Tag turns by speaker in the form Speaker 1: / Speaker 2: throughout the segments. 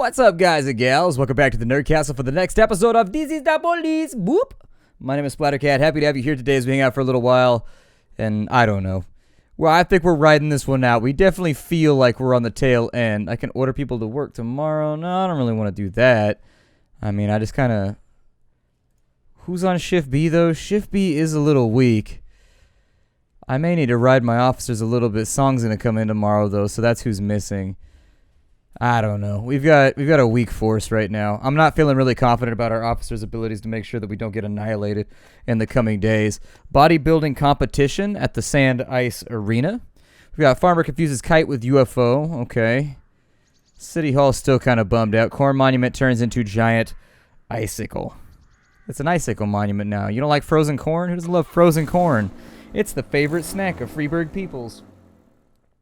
Speaker 1: What's up, guys and gals? Welcome back to the Nerd Castle for the next episode of This is the Police. Boop. My name is Splattercat. Happy to have you here today as we hang out for a little while. And I don't know. Well, I think we're riding this one out. We definitely feel like we're on the tail end. I can order people to work tomorrow. No, I don't really want to do that. I mean, I just kind of... Who's on Shift B, though? Shift B is a little weak. I may need to ride my officers a little bit. Song's going to come in tomorrow, though, so that's who's missing. I don't know. We've got a weak force right now. I'm not feeling really confident about our officers' abilities to make sure that we don't get annihilated in the coming days. Bodybuilding competition at the Sand Ice Arena. We've got Farmer confuses kite with UFO. Okay. City Hall still kind of bummed out. Corn monument turns into giant icicle. It's an icicle monument now. You don't like frozen corn? Who doesn't love frozen corn? It's the favorite snack of Freeburg peoples.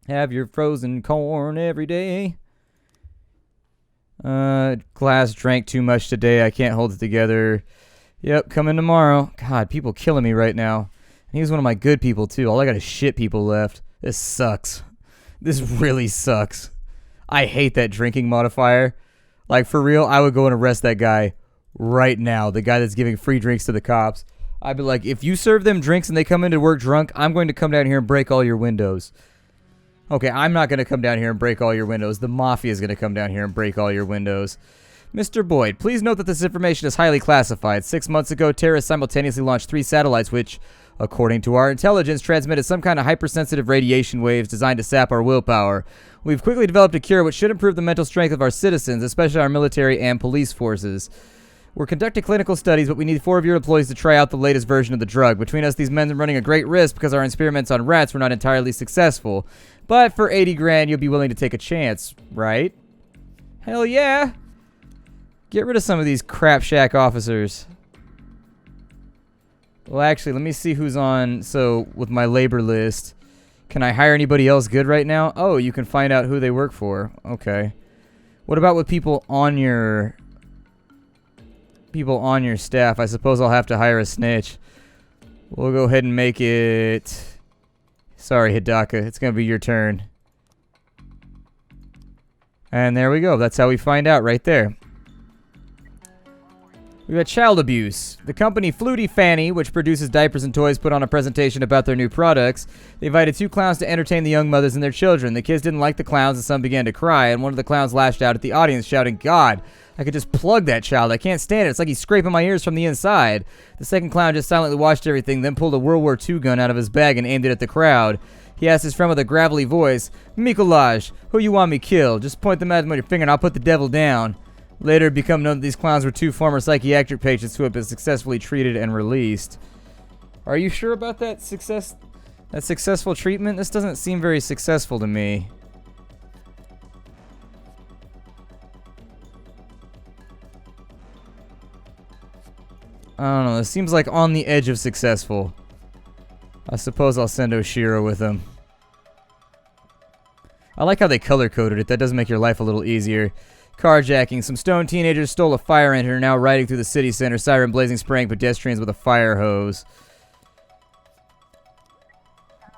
Speaker 1: Have your frozen corn every day. Glass drank too much today. I can't hold it together. Yep, come in tomorrow. God, people killing me right now. And he was one of my good people, too. All I got is shit people left. This sucks. This really sucks. I hate that drinking modifier. Like, for real, I would go and arrest that guy right now. The guy that's giving free drinks to the cops. I'd be like, if you serve them drinks and they come into work drunk, I'm going to come down here and break all your windows. Okay, I'm not going to come down here and break all your windows. The Mafia is going to come down here and break all your windows. Mr. Boyd, please note that this information is highly classified. 6 months ago, terrorists simultaneously launched 3 satellites which, according to our intelligence, transmitted some kind of hypersensitive radiation waves designed to sap our willpower. We've quickly developed a cure which should improve the mental strength of our citizens, especially our military and police forces. We're conducting clinical studies, but we need 4 of your employees to try out the latest version of the drug. Between us, these men are running a great risk because our experiments on rats were not entirely successful. But for 80 grand, you'll be willing to take a chance, right? Hell yeah! Get rid of some of these crap shack officers. Well, actually, let me see who's on. So, with my labor list, can I hire anybody else good right now? Oh, you can find out who they work for. Okay. What about with people on your staff? I suppose I'll have to hire a snitch. We'll go ahead and make it... Sorry, Hidaka. It's going to be your turn. And there we go. That's how we find out right there. We got child abuse. The company Flutie Fanny, which produces diapers and toys, put on a presentation about their new products. They invited 2 clowns to entertain the young mothers and their children. The kids didn't like the clowns and some began to cry, and one of the clowns lashed out at the audience, shouting, "God, I could just plug that child. I can't stand it. It's like he's scraping my ears from the inside." The second clown just silently watched everything, then pulled a World War II gun out of his bag and aimed it at the crowd. He asked his friend with a gravelly voice, "Mikolaj, who you want me kill? Just point them at him with your finger and I'll put the devil down." Later, it became known that these clowns were 2 former psychiatric patients who had been successfully treated and released. Are you sure about that successful treatment? This doesn't seem very successful to me. I don't know. This seems like on the edge of successful. I suppose I'll send Oshiro with them. I like how they color-coded it. That does make your life a little easier. Carjacking. Some stoned teenagers stole a fire engine and are now riding through the city center, siren blazing, spraying pedestrians with a fire hose.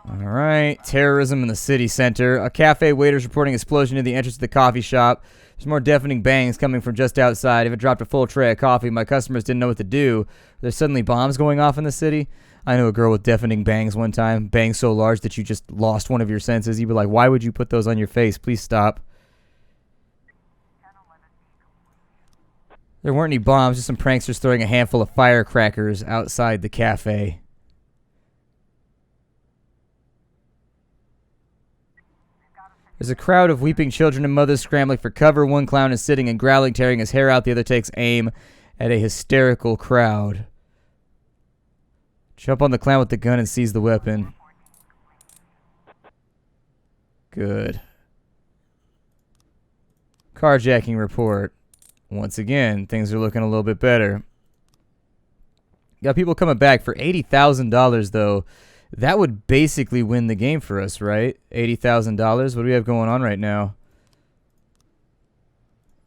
Speaker 1: Alright. Terrorism in the city center. A cafe waiter's reporting explosion near the entrance to the coffee shop. There's more deafening bangs coming from just outside. If it dropped a full tray of coffee, my customers didn't know what to do. There's suddenly bombs going off in the city. I knew a girl with deafening bangs one time. Bangs so large that you just lost one of your senses. You'd be like, why would you put those on your face? Please stop. There weren't any bombs, just some pranksters throwing a handful of firecrackers outside the cafe. There's a crowd of weeping children and mothers scrambling for cover. One clown is sitting and growling, tearing his hair out. The other takes aim at a hysterical crowd. Jump on the clown with the gun and seize the weapon. Good. Carjacking report. Once again, things are looking a little bit better. Got people coming back for $80,000, though. That would basically win the game for us, right? $80,000. What do we have going on right now?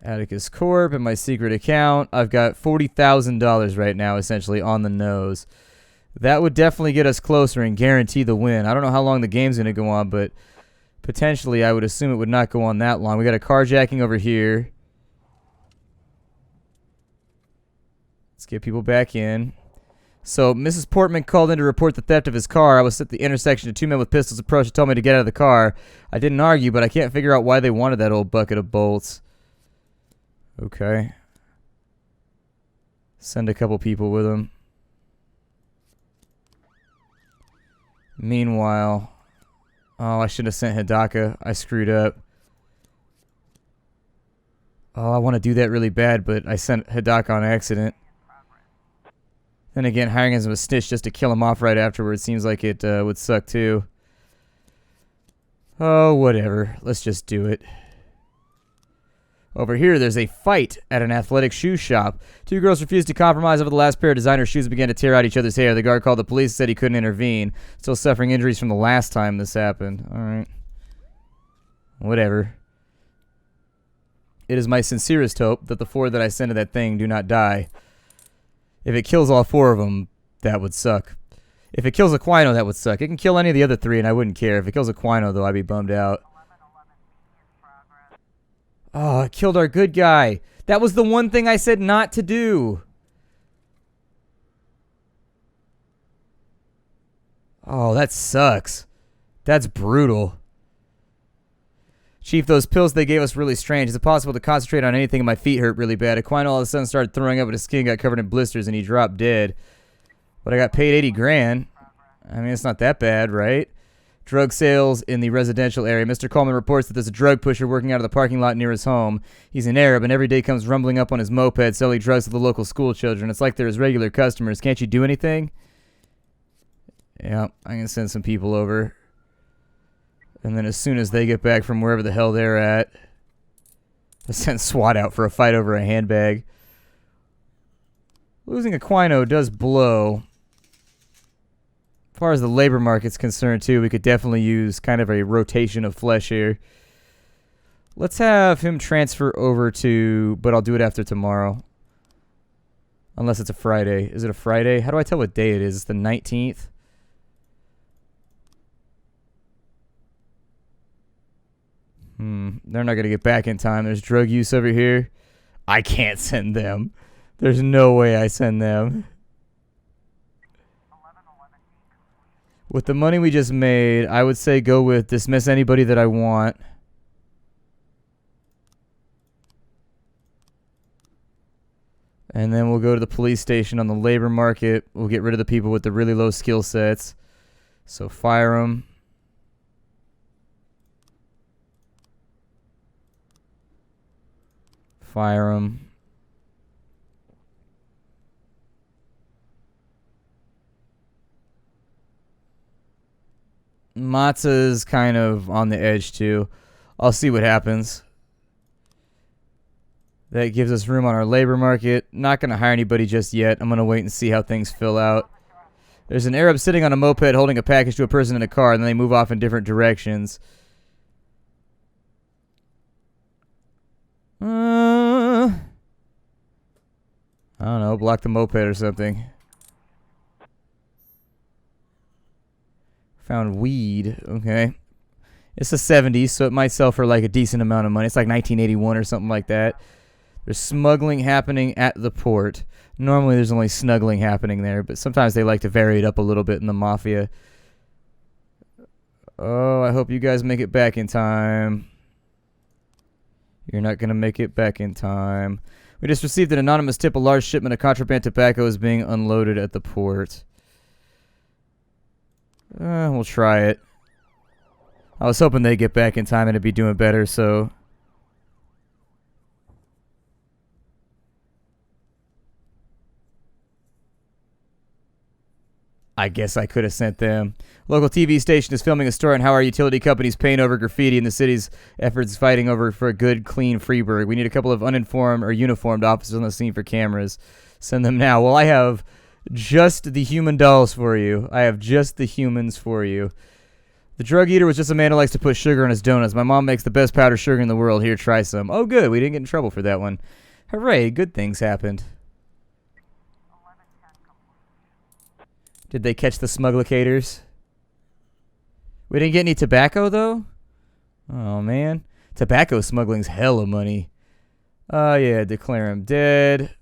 Speaker 1: Atticus Corp and my secret account. I've got $40,000 right now, essentially, on the nose. That would definitely get us closer and guarantee the win. I don't know how long the game's going to go on, but potentially I would assume it would not go on that long. We got a carjacking over here. Let's get people back in. So Mrs. Portman called in to report the theft of his car. I was at the intersection of two men with pistols approached and told me to get out of the car. I didn't argue, but I can't figure out why they wanted that old bucket of bolts. Okay. Send a couple people with him. Meanwhile... Oh, I shouldn't have sent Hidaka. I screwed up. Oh, I want to do that really bad, but I sent Hidaka on accident. Then again, hiring him as a snitch just to kill him off right afterwards seems like it would suck too. Oh, whatever. Let's just do it. Over here, there's a fight at an athletic shoe shop. Two girls refused to compromise over the last pair of designer shoes and began to tear out each other's hair. The guard called the police and said he couldn't intervene. Still suffering injuries from the last time this happened. Alright. Whatever. It is my sincerest hope that the four that I send to that thing do not die. If it kills all four of them, that would suck. If it kills Aquino, that would suck. It can kill any of the other three and I wouldn't care. If it kills Aquino, though, I'd be bummed out. Oh, it killed our good guy. That was the one thing I said not to do. Oh, that sucks. That's brutal. Chief, those pills they gave us really strange. Is it possible to concentrate on anything and my feet hurt really bad? Aquino all of a sudden started throwing up and his skin got covered in blisters and he dropped dead. But I got paid 80 grand. I mean, it's not that bad, right? Drug sales in the residential area. Mr. Coleman reports that there's a drug pusher working out of the parking lot near his home. He's an Arab and every day comes rumbling up on his moped selling drugs to the local school children. It's like they're his regular customers. Can't you do anything? Yeah, I'm going to send some people over. And then as soon as they get back from wherever the hell they're at, I send SWAT out for a fight over a handbag. Losing Aquino does blow. As far as the labor market's concerned, too, we could definitely use kind of a rotation of flesh here. Let's have him transfer over to... But I'll do it after tomorrow. Unless it's a Friday. Is it a Friday? How do I tell what day it is? It's the 19th? They're not going to get back in time. There's drug use over here. I can't send them. There's no way I send them. With the money we just made, I would say go with dismiss anybody that I want. And then we'll go to the police station on the labor market. We'll get rid of the people with the really low skill sets. So fire them. Fire them. Matza's kind of on the edge too. I'll see what happens. That gives us room on our labor market. Not going to hire anybody just yet. I'm going to wait and see how things fill out. There's an Arab sitting on a moped holding a package to a person in a car, and then they move off in different directions. I don't know. Block the moped or something. Found weed. Okay. It's the 70s, so it might sell for like a decent amount of money. It's like 1981 or something like that. There's smuggling happening at the port. Normally there's only snuggling happening there, but sometimes they like to vary it up a little bit in the mafia. Oh, I hope you guys make it back in time. You're not going to make it back in time. We just received an anonymous tip. A large shipment of contraband tobacco is being unloaded at the port. We'll try it. I was hoping they'd get back in time and it'd be doing better, so... I guess I could have sent them. Local TV station is filming a story on how our utility company's paint over graffiti in the city's efforts fighting over for a good, clean Freeburg. We need a couple of uninformed or uniformed officers on the scene for cameras. Send them now. Well, I have just the human dolls for you. I have just the humans for you. The drug eater was just a man who likes to put sugar on his donuts. My mom makes the best powdered sugar in the world. Here, try some. Oh, good. We didn't get in trouble for that one. Hooray. Good things happened. Did they catch the smugglocators? We didn't get any tobacco, though? Oh, man. Tobacco smuggling's hella money. Oh, yeah. Declare him dead.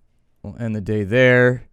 Speaker 1: We'll end the day there.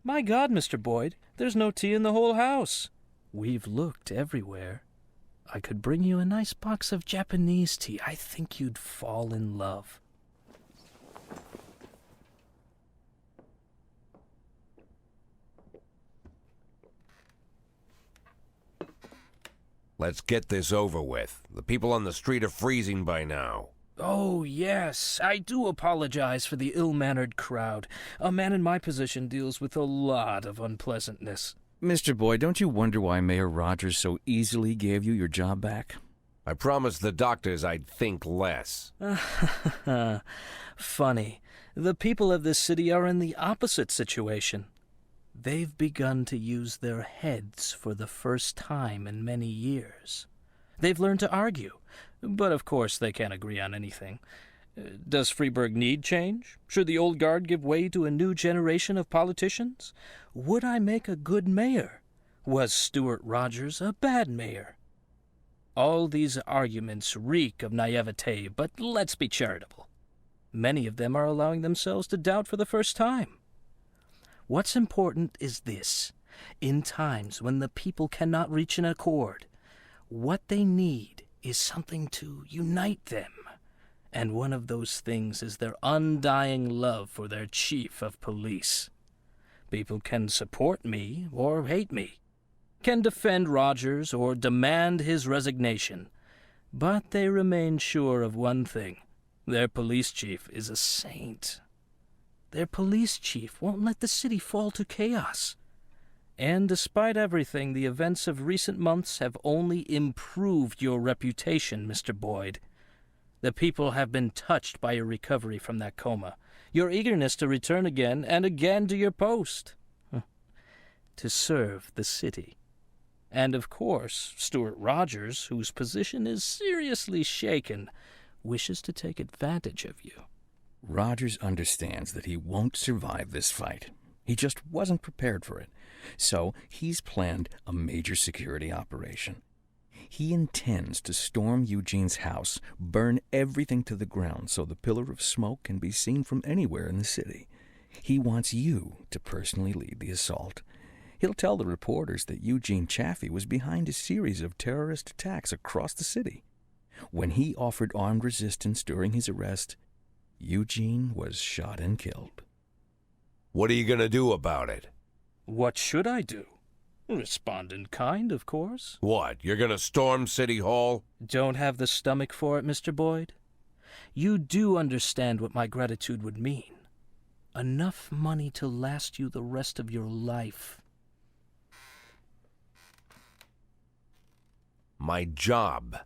Speaker 2: My God, Mr. Boyd, there's no tea in the whole house. We've looked everywhere. I could bring you a nice box of Japanese tea. I think you'd fall in love.
Speaker 3: Let's get this over with. The people on the street are freezing by now.
Speaker 2: Oh, yes, I do apologize for the ill-mannered crowd. A man in my position deals with a lot of unpleasantness.
Speaker 4: Mr. Boyd, don't you wonder why Mayor Rogers so easily gave you your job back?
Speaker 3: I promised the doctors I'd think less.
Speaker 2: Funny. The people of this city are in the opposite situation. They've begun to use their heads for the first time in many years. They've learned to argue, but of course they can't agree on anything. Does Freeburg need change? Should the old guard give way to a new generation of politicians? Would I make a good mayor? Was Stuart Rogers a bad mayor? All these arguments reek of naivete, but let's be charitable. Many of them are allowing themselves to doubt for the first time. What's important is this. In times when the people cannot reach an accord, what they need is something to unite them. And one of those things is their undying love for their chief of police. People can support me or hate me, can defend Rogers or demand his resignation, but they remain sure of one thing. Their police chief is a saint. Their police chief won't let the city fall to chaos. And despite everything, the events of recent months have only improved your reputation, Mr. Boyd. The people have been touched by your recovery from that coma, your eagerness to return again and again to your post, to serve the city. And of course, Stuart Rogers, whose position is seriously shaken, wishes to take advantage of you.
Speaker 4: Rogers understands that he won't survive this fight. He just wasn't prepared for it. So he's planned a major security operation. He intends to storm Eugene's house, burn everything to the ground so the pillar of smoke can be seen from anywhere in the city. He wants you to personally lead the assault. He'll tell the reporters that Eugene Chaffee was behind a series of terrorist attacks across the city. When he offered armed resistance during his arrest, Eugene was shot and killed.
Speaker 3: What are you going to do about it?
Speaker 2: What should I do? Respond in kind, of course.
Speaker 3: What, you're going to storm City Hall?
Speaker 2: Don't have the stomach for it, Mr. Boyd? You do understand what my gratitude would mean. Enough money to last you the rest of your life.
Speaker 3: My job.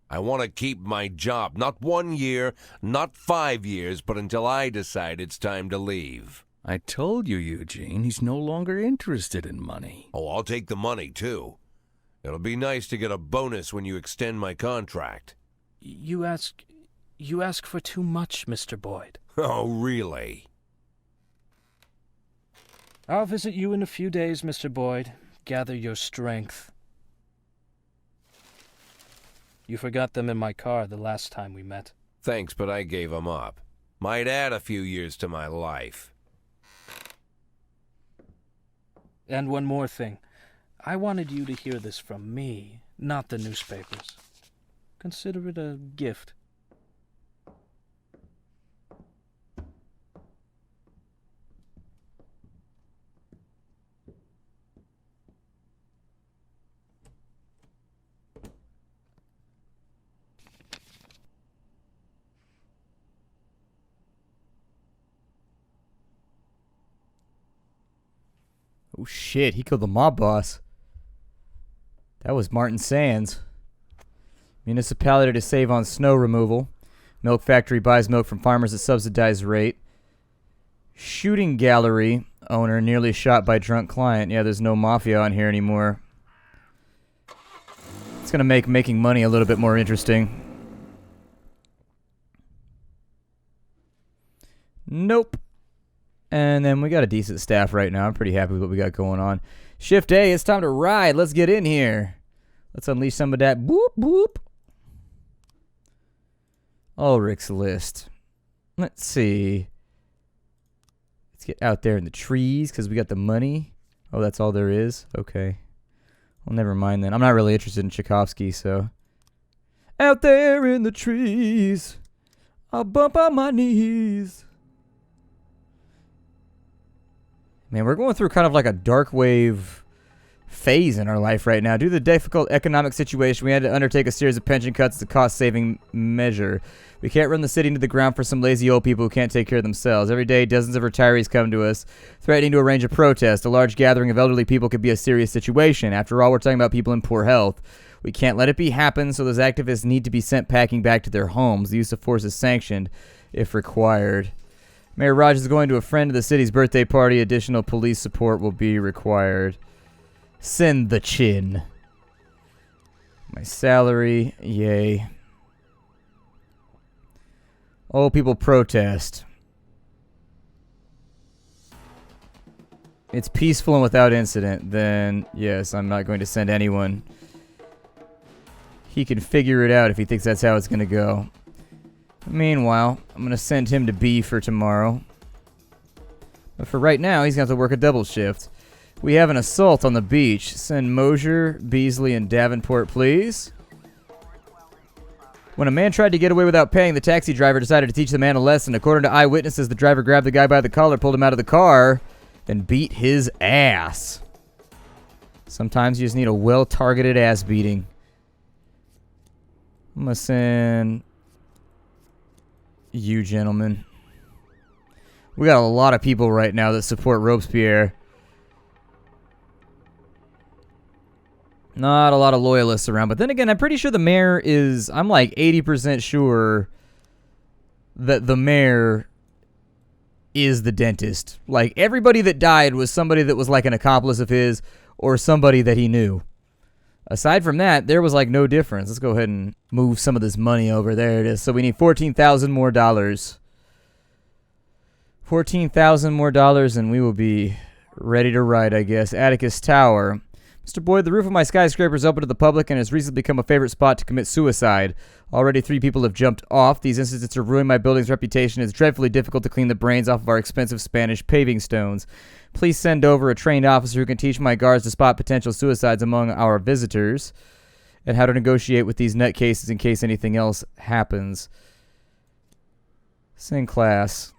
Speaker 3: I want to keep my job. Not 1 year, not 5 years, but until I decide it's time to leave.
Speaker 4: I told you, Eugene, he's no longer interested in money.
Speaker 3: Oh, I'll take the money, too. It'll be nice to get a bonus when you extend my contract.
Speaker 2: You ask for too much, Mr. Boyd.
Speaker 3: Oh, really?
Speaker 2: I'll visit you in a few days, Mr. Boyd. Gather your strength. You forgot them in my car the last time we met.
Speaker 3: Thanks, but I gave them up. Might add a few years to my life.
Speaker 2: And one more thing. I wanted you to hear this from me, not the newspapers. Consider it a gift.
Speaker 1: Oh shit, he killed the mob boss. That was Martin Sands. Municipality to save on snow removal. Milk factory buys milk from farmers at subsidized rate. Shooting gallery owner nearly shot by drunk client. Yeah, there's no mafia on here anymore. It's going to make making money a little bit more interesting. Nope. And then we got a decent staff right now. I'm pretty happy with what we got going on. Shift A, it's time to ride. Let's get in here. Let's unleash some of that boop boop. Ulrich's list. Let's see. Let's get out there in the trees because we got the money. Oh, that's all there is? Okay. Well, never mind then. I'm not really interested in Tchaikovsky, so. Out there in the trees, I'll bump on my knees. Man, we're going through kind of like a dark wave phase in our life right now. Due to the difficult economic situation, we had to undertake a series of pension cuts as a cost-saving measure. We can't run the city into the ground for some lazy old people who can't take care of themselves. Every day, dozens of retirees come to us, threatening to arrange a protest. A large gathering of elderly people could be a serious situation. After all, we're talking about people in poor health. We can't let it happen, so those activists need to be sent packing back to their homes. The use of force is sanctioned if required. Mayor Rogers is going to a friend of the city's birthday party. Additional police support will be required. Send the chin. My salary, yay. Oh, people protest. It's peaceful and without incident. Then, yes, I'm not going to send anyone. He can figure it out if he thinks that's how it's going to go. Meanwhile, I'm going to send him to B for tomorrow. But for right now, he's going to have to work a double shift. We have an assault on the beach. Send Mosier, Beasley, and Davenport, please. When a man tried to get away without paying, the taxi driver decided to teach the man a lesson. According to eyewitnesses, the driver grabbed the guy by the collar, pulled him out of the car, and beat his ass. Sometimes you just need a well-targeted ass beating. I'm going to send you gentlemen. We got a lot of people right now that support Robespierre. Not a lot of loyalists around. But then again, I'm pretty sure the mayor is... I'm like 80% sure that the mayor is the dentist. Like, everybody that died was somebody that was like an accomplice of his or somebody that he knew. Aside from that, there was like no difference. Let's go ahead and move some of this money over. There it is. So we need $14,000 more dollars. $14,000 more dollars and we will be ready to ride, I guess. Atticus Tower. Mr. Boyd, the roof of my skyscraper is open to the public and has recently become a favorite spot to commit suicide. Already 3 people have jumped off. These incidents have ruined my building's reputation. It's dreadfully difficult to clean the brains off of our expensive Spanish paving stones. Please send over a trained officer who can teach my guards to spot potential suicides among our visitors and how to negotiate with these nutcases in case anything else happens. Send class.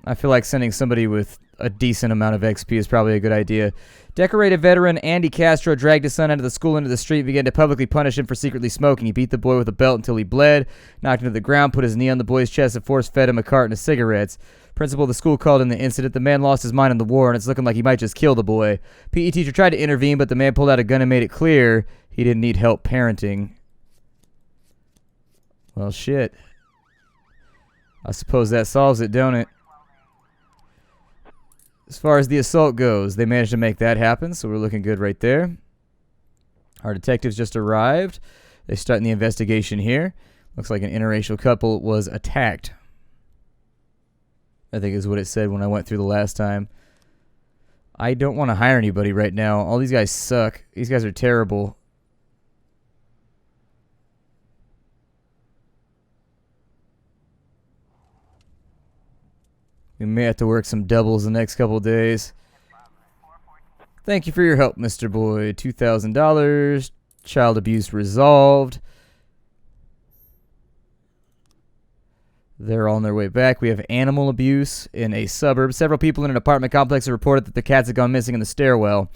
Speaker 1: I feel like sending somebody with a decent amount of XP is probably a good idea. Decorated veteran Andy Castro dragged his son out of the school into the street and began to publicly punish him for secretly smoking. He beat the boy with a belt until he bled, knocked him to the ground, put his knee on the boy's chest, and force-fed him a carton of cigarettes. Principal of the school called in the incident. The man lost his mind in the war, and it's looking like he might just kill the boy. PE teacher tried to intervene, but the man pulled out a gun and made it clear he didn't need help parenting. Well, shit. I suppose that solves it, don't it? As far as the assault goes, they managed to make that happen, so we're looking good right there. Our detectives just arrived. They're starting the investigation here. Looks like an interracial couple was attacked. I think is what it said when I went through the last time. I don't want to hire anybody right now. All these guys suck. These guys are terrible. We may have to work some doubles the next couple of days. Thank you for your help, Mr. Boyd. $2,000. Child abuse resolved. They're all on their way back. We have animal abuse in a suburb. Several people in an apartment complex have reported that the cats have gone missing in the stairwell.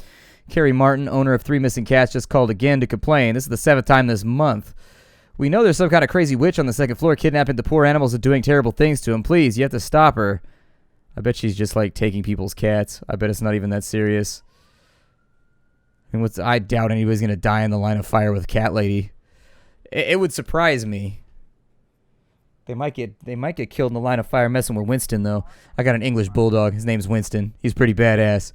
Speaker 1: Carrie Martin, owner of 3 missing cats, just called again to complain. This is the 7th time this month. We know there's some kind of crazy witch on the 2nd floor kidnapping the poor animals and doing terrible things to them. Please, you have to stop her. I bet she's just like taking people's cats. I bet it's not even that serious. I doubt anybody's going to die in the line of fire with Cat Lady. It would surprise me. They might get killed in the line of fire messing with Winston, though. I got an English bulldog. His name's Winston. He's pretty badass.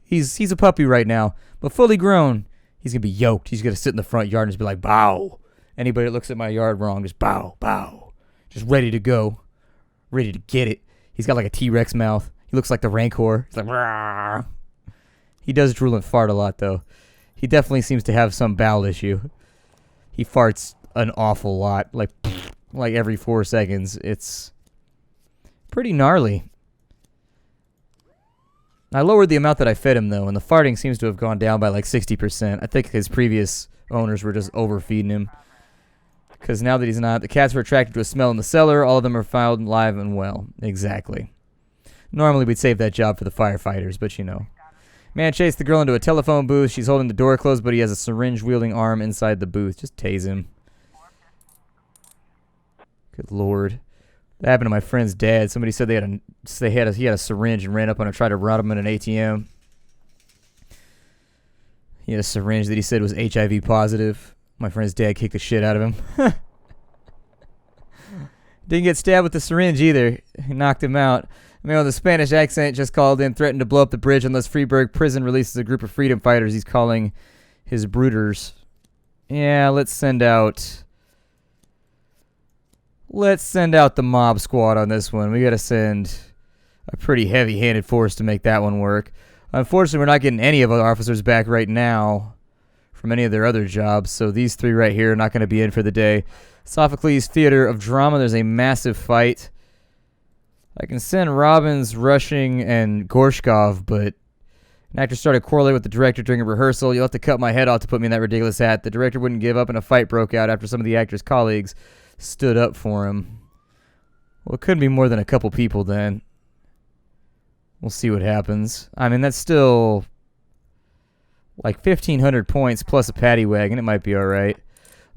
Speaker 1: He's a puppy right now, but fully grown. He's going to be yoked. He's going to sit in the front yard and just be like, bow. Anybody that looks at my yard wrong, just bow, bow. Just ready to go. Ready to get it. He's got like a T-Rex mouth. He looks like the Rancor. He's like, rah. He does drool and fart a lot, though. He definitely seems to have some bowel issue. He farts an awful lot, like every 4 seconds. It's pretty gnarly. I lowered the amount that I fed him, though, and the farting seems to have gone down by like 60%. I think his previous owners were just overfeeding him. Because now that he's not, the cats were attracted to a smell in the cellar. All of them are found live and well. Exactly. Normally we'd save that job for the firefighters, but you know. Man chased the girl into a telephone booth. She's holding the door closed, but he has a syringe-wielding arm inside the booth. Just tase him. Good lord. That happened to my friend's dad. Somebody said he had a syringe and ran up on him and tried to rob him in an ATM. He had a syringe that he said was HIV positive. My friend's dad kicked the shit out of him. Didn't get stabbed with the syringe either. He knocked him out. A man with a Spanish accent just called in, threatened to blow up the bridge unless Freeburg Prison releases a group of freedom fighters he's calling his brooders. Yeah, let's send out the mob squad on this one. We gotta send a pretty heavy-handed force to make that one work. Unfortunately, we're not getting any of our officers back right now from any of their other jobs, so these three right here are not going to be in for the day. Sophocles Theater of Drama, there's a massive fight. I can send Robbins, Rushing, and Gorshkov, but an actor started quarreling with the director during a rehearsal. You'll have to cut my head off to put me in that ridiculous hat. The director wouldn't give up, and a fight broke out after some of the actor's colleagues stood up for him. Well, it couldn't be more than a couple people then. We'll see what happens. I mean, that's still like 1,500 points plus a paddy wagon. It might be all right.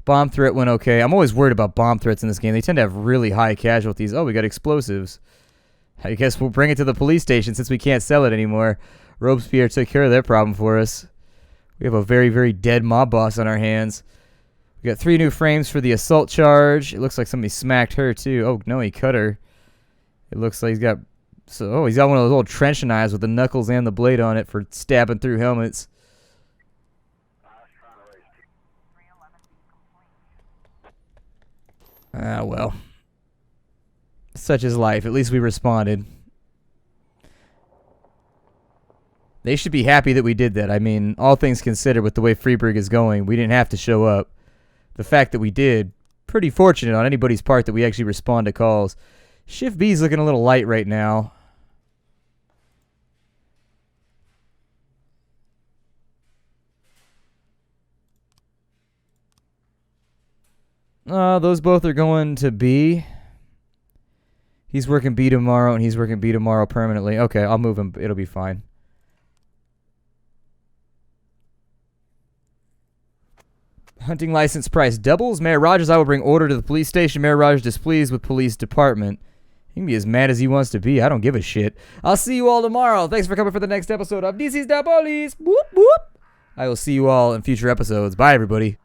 Speaker 1: Bomb threat went okay. I'm always worried about bomb threats in this game. They tend to have really high casualties. Oh, we got explosives. I guess we'll bring it to the police station since we can't sell it anymore. Robespierre took care of that problem for us. We have a very, very dead mob boss on our hands. We got 3 new frames for the assault charge. It looks like somebody smacked her too. Oh, no, he cut her. It looks like he's got he's got one of those old trench knives with the knuckles and the blade on it for stabbing through helmets. Ah, well. Such is life. At least we responded. They should be happy that we did that. I mean, all things considered, with the way Freeburg is going, we didn't have to show up. The fact that we did, pretty fortunate on anybody's part that we actually respond to calls. Shift B's looking a little light right now. Those both are going to B. He's working B tomorrow, and he's working B tomorrow permanently. Okay, I'll move him. It'll be fine. Hunting license price doubles. Mayor Rogers, I will bring order to the police station. Mayor Rogers displeased with police department. He can be as mad as he wants to be. I don't give a shit. I'll see you all tomorrow. Thanks for coming for the next episode of This is the Police. Whoop, whoop. I will see you all in future episodes. Bye, everybody.